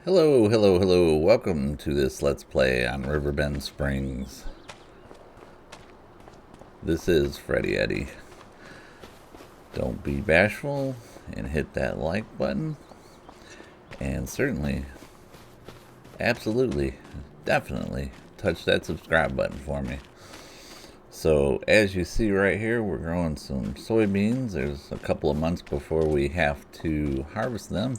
Hello, hello, hello. Welcome to this Let's Play on Riverbend Springs. This is Freddy Eddy. Don't be bashful and hit that like button. And certainly, absolutely, definitely touch that subscribe button for me. So as you see right here, we're growing some soybeans. There's a couple of months before we have to harvest them.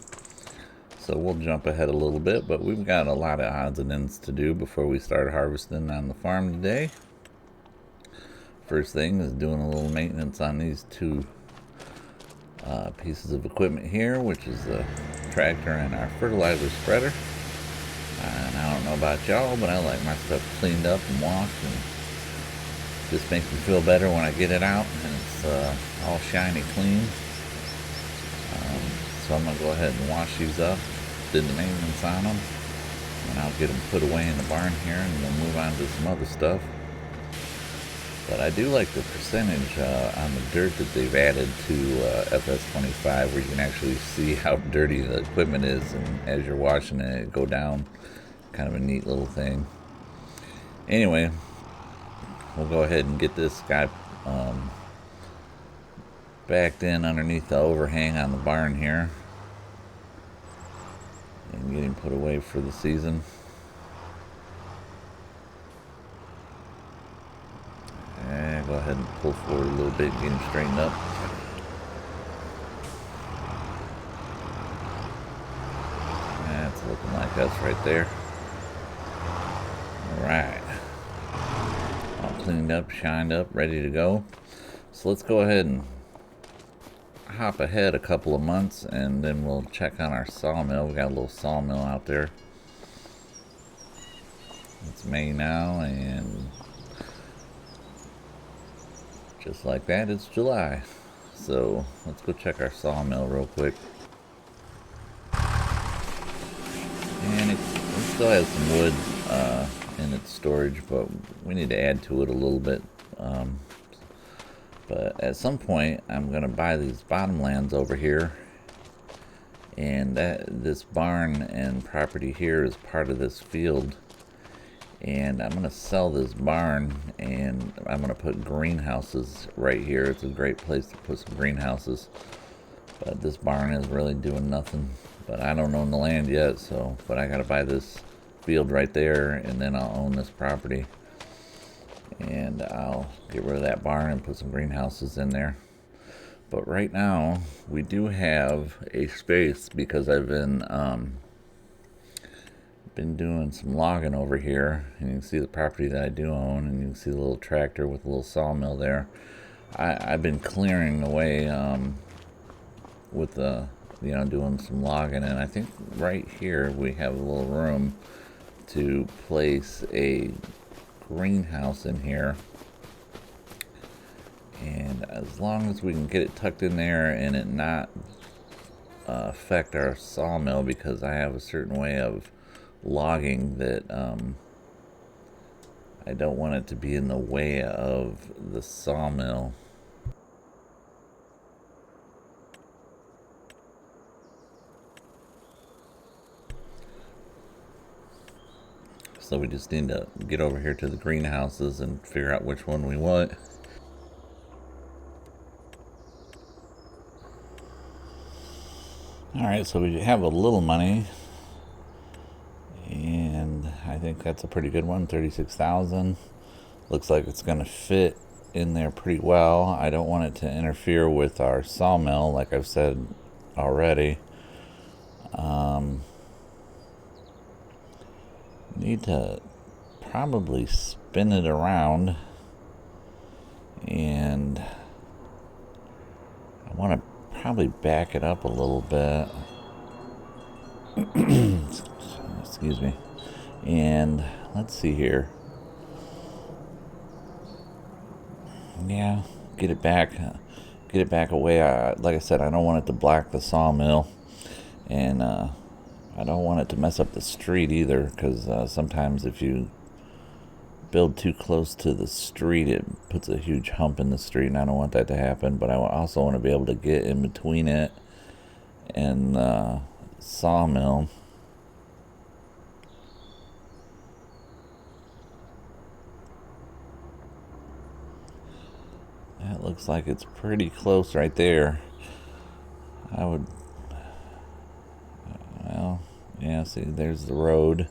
So we'll jump ahead a little bit, but we've got a lot of odds and ends to do before we start harvesting on the farm today. First thing is doing a little maintenance on these two pieces of equipment here, which is the tractor and our fertilizer spreader. And I don't know about y'all, but I like my stuff cleaned up and washed, and just makes me feel better when I get it out and it's all shiny clean. So I'm going to go ahead and wash these up, did the maintenance on them, and I'll get them put away in the barn here, and we'll move on to some other stuff. But I do like the percentage on the dirt that they've added to FS25, where you can actually see how dirty the equipment is, and as you're washing it go down. Kind of a neat little thing. Anyway, we'll go ahead and get this guy backed in underneath the overhang on the barn here and get him put away for the season. And go ahead and pull forward a little bit, get him straightened up. That's looking like us right there. Alright. All cleaned up, shined up, ready to go. So let's go ahead and hop ahead a couple of months, and then we'll check on our sawmill. We got a little sawmill out there. It's May now, and just like that, it's July. So let's go check our sawmill real quick. And it still has some wood in its storage, but we need to add to it a little bit. But at some point, I'm going to buy these bottomlands over here. And this barn and property here is part of this field. And I'm going to sell this barn, and I'm going to put greenhouses right here. It's a great place to put some greenhouses. But this barn is really doing nothing. But I don't own the land yet, so, but I got to buy this field right there, and then I'll own this property. And I'll get rid of that barn and put some greenhouses in there. But right now, we do have a space because I've been doing some logging over here, and you can see the property that I do own, and you can see the little tractor with the little sawmill there. I've been clearing away with the, doing some logging, and I think right here we have a little room to place a greenhouse in here. And as long as we can get it tucked in there and it not affect our sawmill, because I have a certain way of logging that I don't want it to be in the way of the sawmill. So we just need to get over here to the greenhouses and figure out which one we want. Alright, so we have a little money, and I think that's a pretty good one, 36,000. Looks like it's going to fit in there pretty well. I don't want it to interfere with our sawmill, like I've said already. Need to probably spin it around, and I want to probably back it up a little bit. Excuse me. And let's see here. Yeah, get it back away. Like I said, I don't want it to block the sawmill, and I don't want it to mess up the street either, because sometimes if you build too close to the street, it puts a huge hump in the street, and I don't want that to happen. But I also want to be able to get in between it and the sawmill Looks like it's pretty close right there. I would, well, yeah, see, there's the road.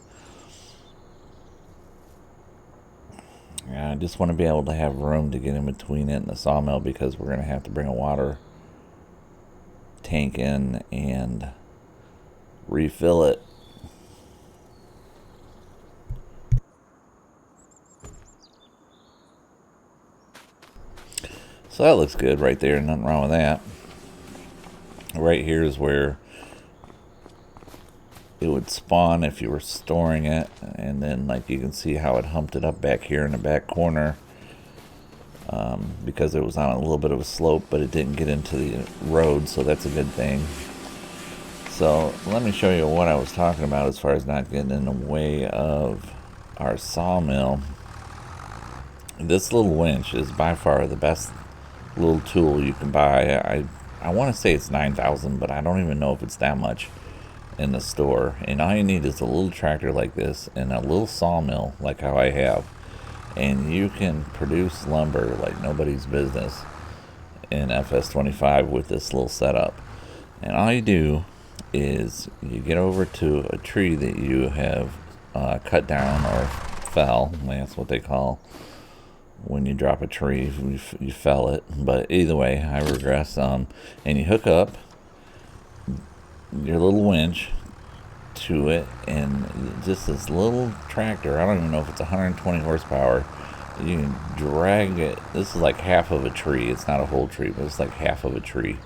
Yeah, I just want to be able to have room to get in between it and the sawmill, because we're going to have to bring a water tank in and refill it. So that looks good right there, nothing wrong with that. Right here is where it would spawn if you were storing it, and then like you can see how it humped it up back here in the back corner, because it was on a little bit of a slope, but it didn't get into the road, so that's a good thing. So let me show you what I was talking about as far as not getting in the way of our sawmill. This little winch is by far the best little tool you can buy. I want to say it's 9,000, but I don't even know if it's that much in the store. And all you need is a little tractor like this and a little sawmill like how I have, and you can produce lumber like nobody's business in FS25 with this little setup. And all you do is you get over to a tree that you have cut down or fell. That's what they call when you drop a tree. You fell it, but either way, I regress. And you hook up your little winch to it, and just this little tractor, I don't even know if it's 120 horsepower, you can drag it. This is like half of a tree. It's not a whole tree, but it's like half of a tree.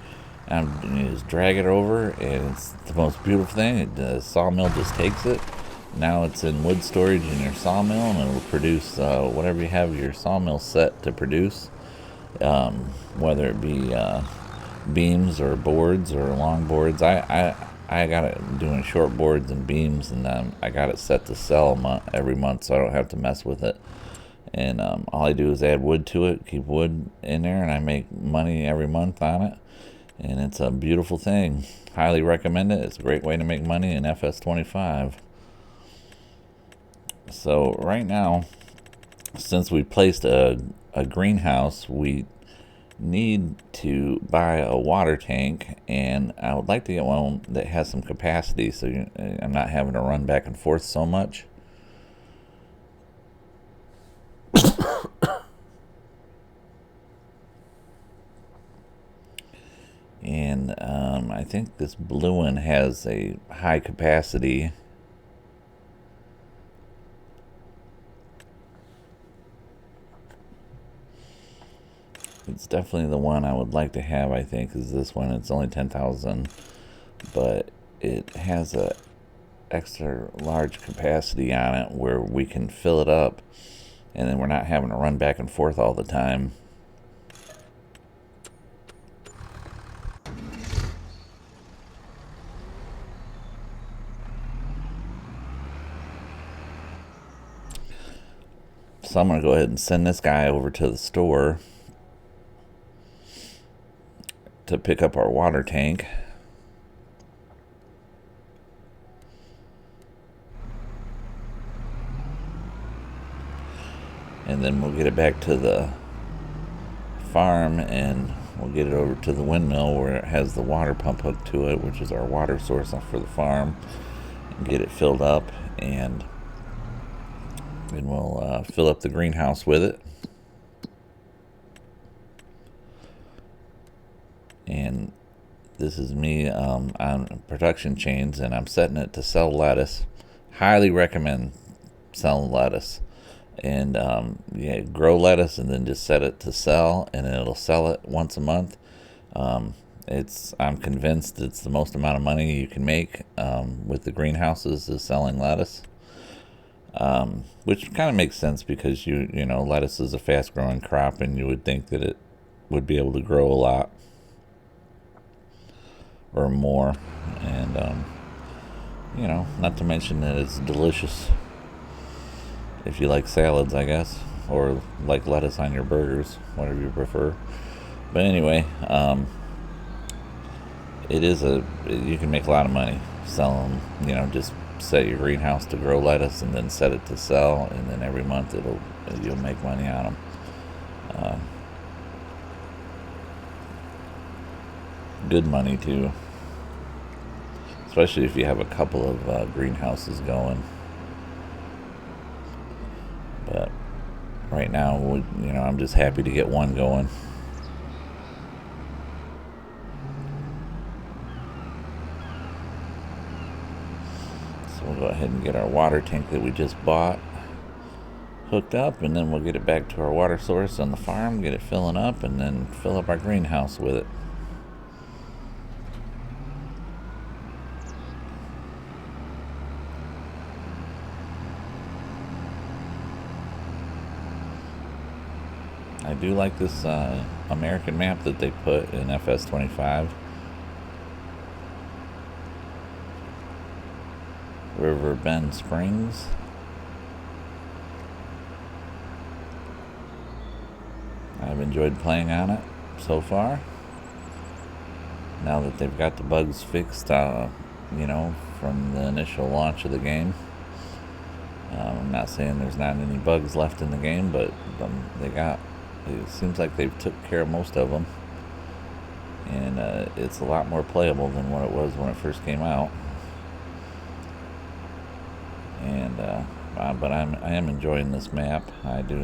And you just drag it over, and it's the most beautiful thing. The sawmill just takes it. Now it's in wood storage in your sawmill, and it'll produce whatever you have your sawmill set to produce, whether it be beams or boards or long boards. I got it doing short boards and beams, and I got it set to sell every month, so I don't have to mess with it. And all I do is add wood to it, keep wood in there, and I make money every month on it. And it's a beautiful thing. Highly recommend it. It's a great way to make money in FS25. So right now, since we placed a greenhouse, we need to buy a water tank, and I would like to get one that has some capacity, so I'm not having to run back and forth so much. And I think this blue one has a high capacity. It's definitely the one I would like to have, I think, is this one. It's only 10,000, but it has a extra large capacity on it where we can fill it up, and then we're not having to run back and forth all the time. So I'm going to go ahead and send this guy over to the store to pick up our water tank. And then we'll get it back to the farm, and we'll get it over to the windmill where it has the water pump hooked to it, which is our water source for the farm, and get it filled up, and then we'll fill up the greenhouse with it. And this is me on production chains, and I'm setting it to sell lettuce. Highly recommend selling lettuce. And yeah, grow lettuce and then just set it to sell, and then it'll sell it once a month. I'm convinced it's the most amount of money you can make with the greenhouses is selling lettuce, which kind of makes sense because you know lettuce is a fast growing crop, and you would think that it would be able to grow a lot or more, and you know, not to mention that it's delicious if you like salads, I guess, or like lettuce on your burgers, whatever you prefer. But anyway, you can make a lot of money selling, you know, just set your greenhouse to grow lettuce and then set it to sell, and then every month you'll make money on them. Good money too, especially if you have a couple of greenhouses going. But right now, I'm just happy to get one going. So we'll go ahead and get our water tank that we just bought hooked up, and then we'll get it back to our water source on the farm, get it filling up, and then fill up our greenhouse with it. I do like this American map that they put in FS25. River Bend Springs. I've enjoyed playing on it so far. Now that they've got the bugs fixed, from the initial launch of the game. I'm not saying there's not any bugs left in the game, but it seems like they've took care of most of them. And it's a lot more playable than what it was when it first came out. And but I am enjoying this map. I do.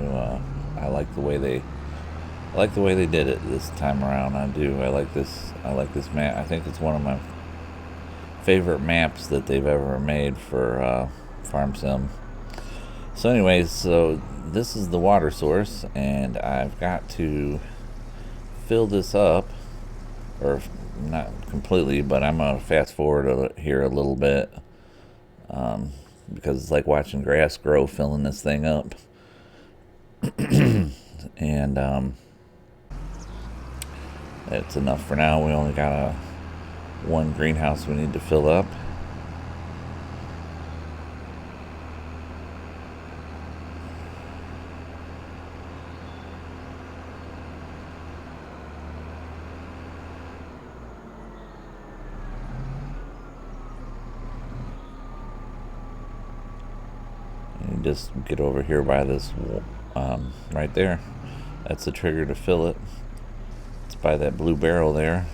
I like the way they did it this time around. I do. I like this map. I think it's one of my favorite maps that they've ever made for Farm Sim. So anyways, so this is the water source, and I've got to fill this up, or not completely, but I'm gonna fast forward here a little bit, because it's like watching grass grow, filling this thing up. And it's enough for now. We only got one greenhouse we need to fill up. And just get over here by this right there. That's the trigger to fill it. It's by that blue barrel there,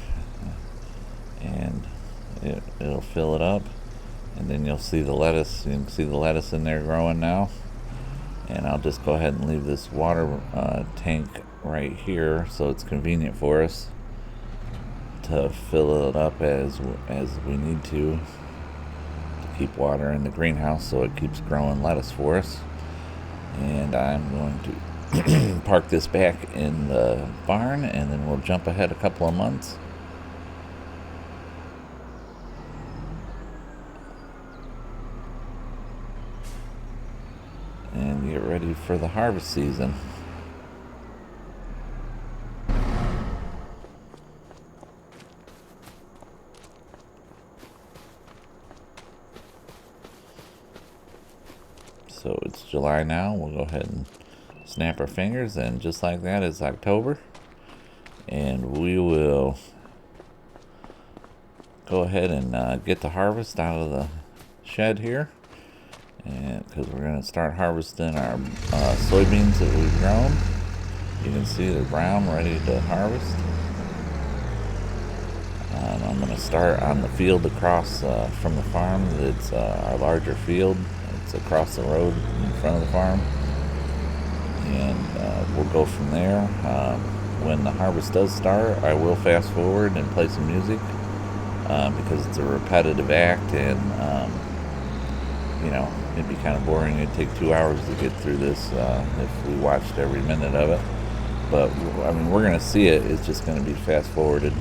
and it'll fill it up, and then you'll see the lettuce. You can see the lettuce in there growing now. And I'll just go ahead and leave this water tank right here, so it's convenient for us to fill it up as we need to keep water in the greenhouse, so it keeps growing lettuce for us. And I'm going to park this back in the barn, and then we'll jump ahead a couple of months. And get ready for the harvest season. So it's July now. We'll go ahead and snap our fingers, and just like that, it's October. And we will go ahead and get the harvest out of the shed here, and because we're going to start harvesting our soybeans that we've grown. You can see they're brown, ready to harvest. I'm going to start on the field across from the farm. It's our larger field. It's across the road in front of the farm, and we'll go from there. When the harvest does start, I will fast forward and play some music, because it's a repetitive act, and it'd be kind of boring. It'd take 2 hours to get through this if we watched every minute of it. But I mean, we're gonna see it. It's just gonna be fast forwarded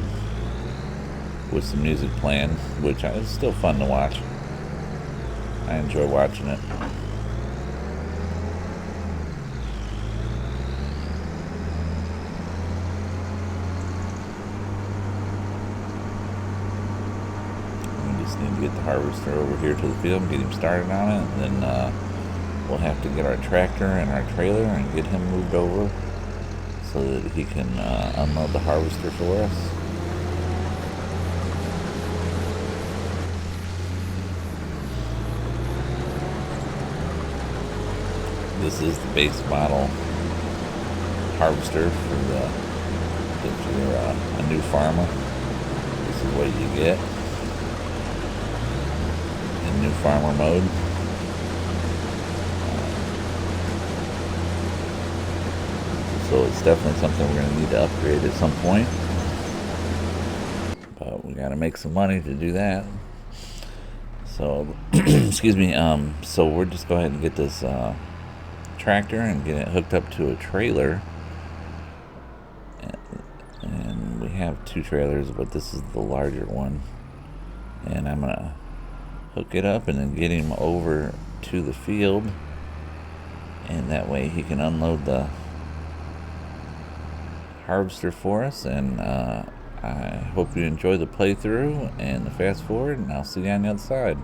with some music playing, which is still fun to watch. I enjoy watching it. We just need to get the harvester over here to the field and get him started on it, and then we'll have to get our tractor and our trailer and get him moved over so that he can unload the harvester for us. This is the base model harvester for if you're a new farmer. is what you get in new farmer mode. So it's definitely something we're going to need to upgrade at some point. But we got to make some money to do that. So, excuse me. So we'll just go ahead and get this tractor and get it hooked up to a trailer. And we have two trailers, but this is the larger one. And I'm going to hook it up and then get him over to the field. And that way he can unload the harvester for us. And I hope you enjoy the playthrough and the fast forward, and I'll see you on the other side.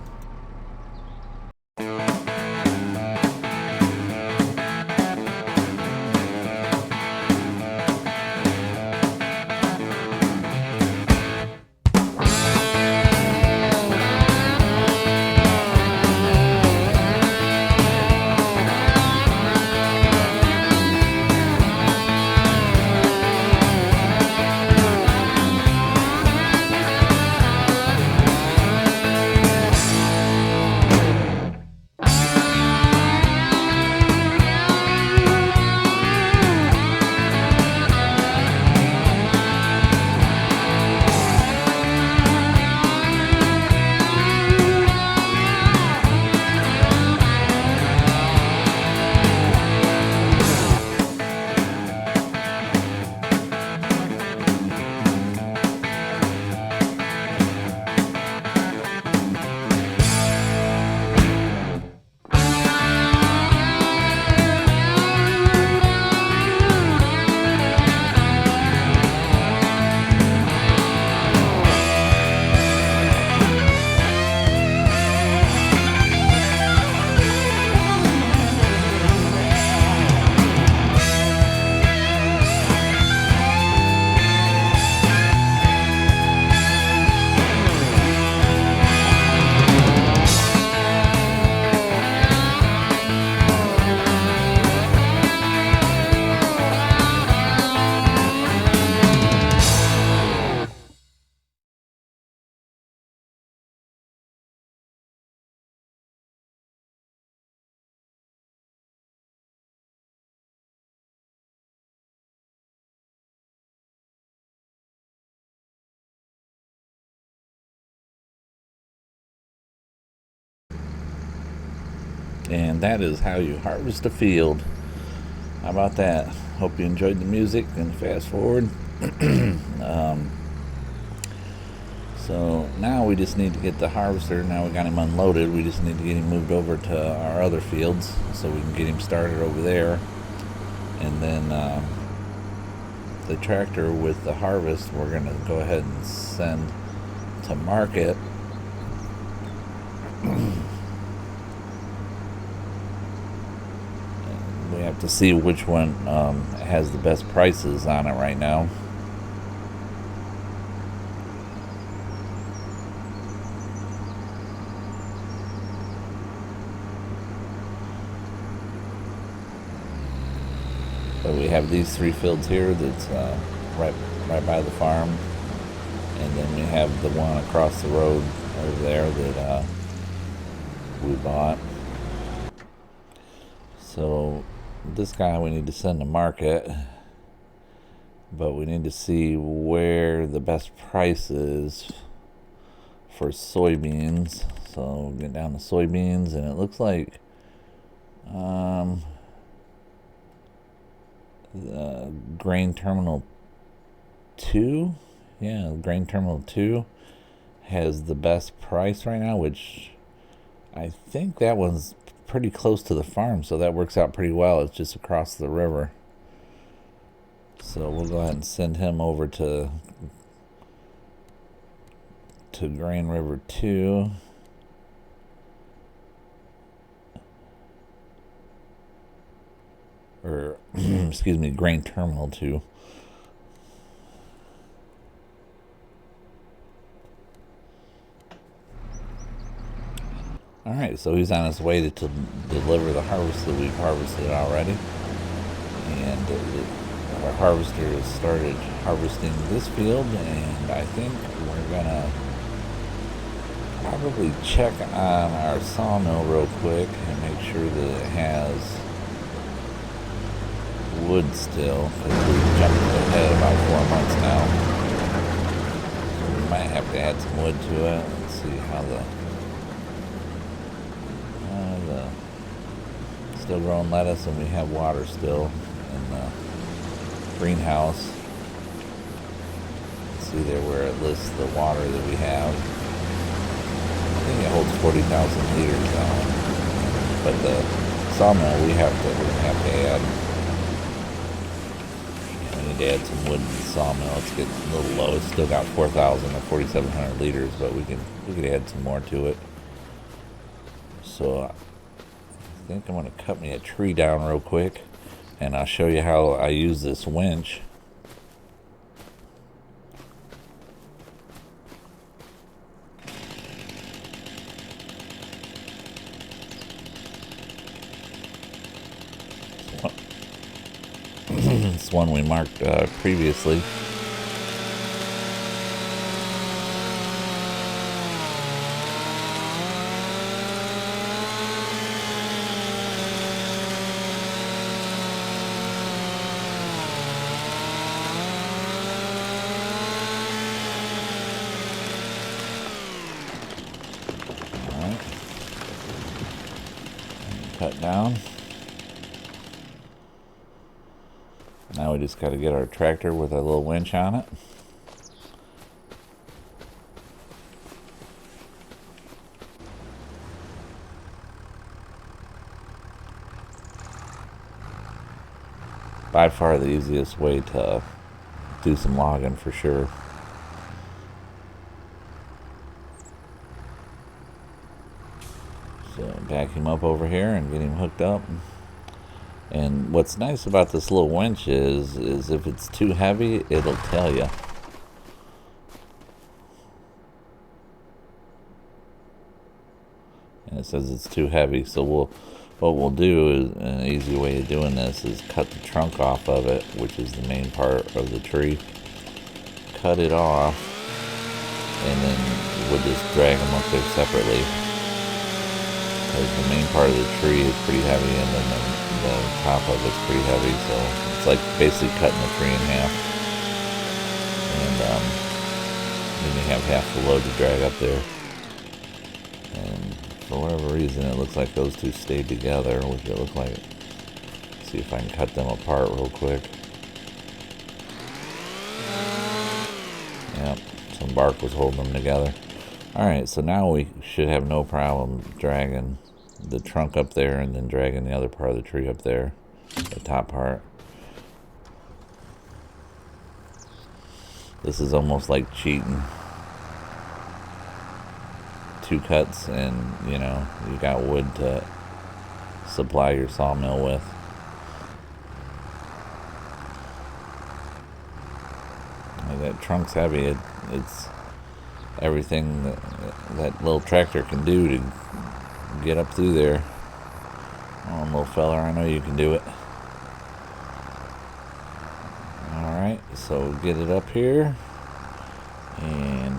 And that is how you harvest a field. How about that? Hope you enjoyed the music and fast forward. So now we just need to get the harvester. Now we got him unloaded. We just need to get him moved over to our other fields so we can get him started over there. And then the tractor with the harvest, we're going to go ahead and send to market. We have to see which one has the best prices on it right now. But we have these three fields here that's right by the farm, and then we have the one across the road over there that we bought. So this guy we need to send to market, but we need to see where the best price is for soybeans. So we'll get down to soybeans, and it looks like the grain terminal 2, grain terminal 2 has the best price right now, which I think that one's pretty close to the farm, so that works out pretty well. It's just across the river. So we'll go ahead and send him over to Grain River 2. Or, excuse me, Grain Terminal 2. Alright, so he's on his way to deliver the harvest that we've harvested already. And the our harvester has started harvesting this field, and I think we're gonna probably check on our sawmill real quick and make sure that it has wood still, because we jumped ahead about 4 months now. So we might have to add some wood to it. Let's see how the still growing lettuce, and we have water still in the greenhouse. See there where it lists the water that we have. I think it holds 40,000 liters now. But the sawmill we're gonna have to add. We need to add some wood to the sawmill. It's getting a little low. It's still got 4,000 or 4,700 liters, but we could add some more to it. So I think I'm gonna cut me a tree down real quick, and I'll show you how I use this winch. It's one we marked previously. Alright. Cut down. Now we just got to get our tractor with a little winch on it. By far the easiest way to do some logging for sure. So back him up over here and get him hooked up. And what's nice about this little winch is if it's too heavy, it'll tell you. And it says it's too heavy, so what we'll do is, an easy way of doing this is cut the trunk off of it, which is the main part of the tree. Cut it off, and then we'll just drag them up there separately. Because the main part of the tree is pretty heavy, and then the top of it's pretty heavy, so it's like basically cutting the tree in half. And then you have half the load to drag up there. And for whatever reason, it looks like those two stayed together, which it looked like. Let's see if I can cut them apart real quick. Yep, some bark was holding them together. Alright, so now we should have no problem dragging the trunk up there and then dragging the other part of the tree up there, the top part. This is almost like cheating. 2 cuts and, you know, you got wood to supply your sawmill with. That trunk's heavy. It's everything that little tractor can do to get up through there. Oh, little fella, I know you can do it. Alright, so get it up here, and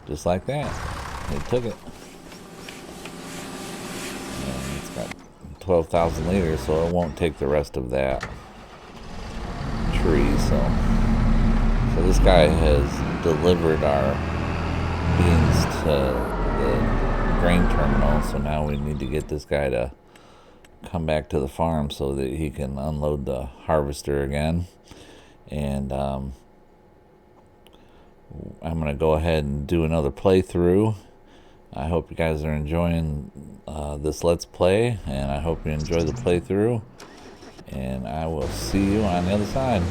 just like that, it took it. And it's got 12,000 liters, so it won't take the rest of that tree. So this guy has delivered our beans to the grain terminal, so now we need to get this guy to come back to the farm so that he can unload the harvester again. And I'm going to go ahead and do another playthrough. I hope you guys are enjoying this Let's Play, and I hope you enjoy the playthrough, and I will see you on the other side.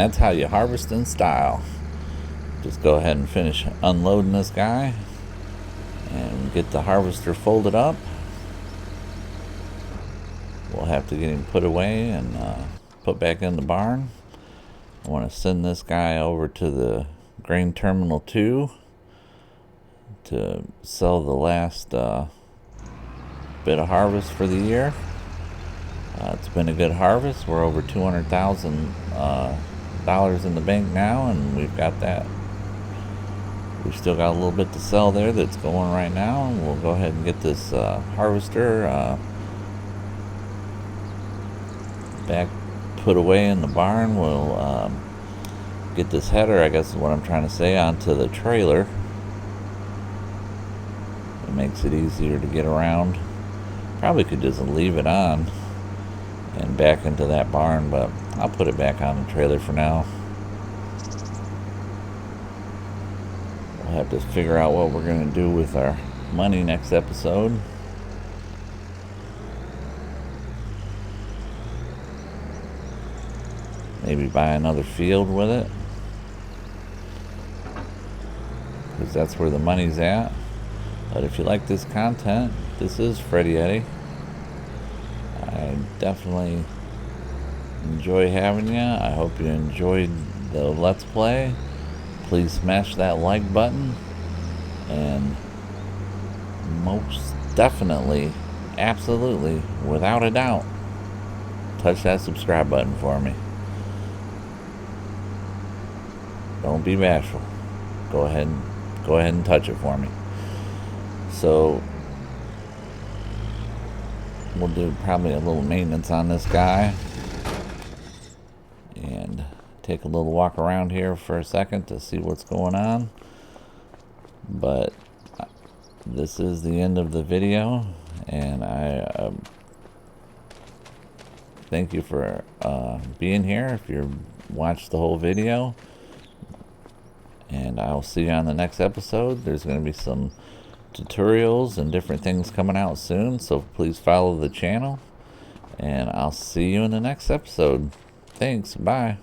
that's how you harvest in style. Just go ahead and finish unloading this guy and get the harvester folded up. We'll have to get him put away and put back in the barn. I want to send this guy over to the grain terminal 2 to sell the last bit of harvest for the year. It's been a good harvest. We're over $200,000 in the bank now, and we've got that. We've still got a little bit to sell there that's going right now, and we'll go ahead and get this harvester back put away in the barn. We'll get this header, I guess is what I'm trying to say, onto the trailer. It makes it easier to get around. Probably could just leave it on and back into that barn, but I'll put it back on the trailer for now. We'll have to figure out what we're going to do with our money next episode. Maybe buy another field with it, because that's where the money's at. But if you like this content, this is Freddy Eddy. I definitely enjoy having you. I hope you enjoyed the Let's Play. Please smash that like button, and most definitely, absolutely, without a doubt, touch that subscribe button for me. Don't be bashful. Go ahead and touch it for me. So we'll do probably a little maintenance on this guy and take a little walk around here for a second to see what's going on. But this is the end of the video, and I thank you for being here if you watched the whole video. And I'll see you on the next episode. There's going to be some tutorials and different things coming out soon, so please follow the channel. And I'll see you in the next episode. Thanks. Bye.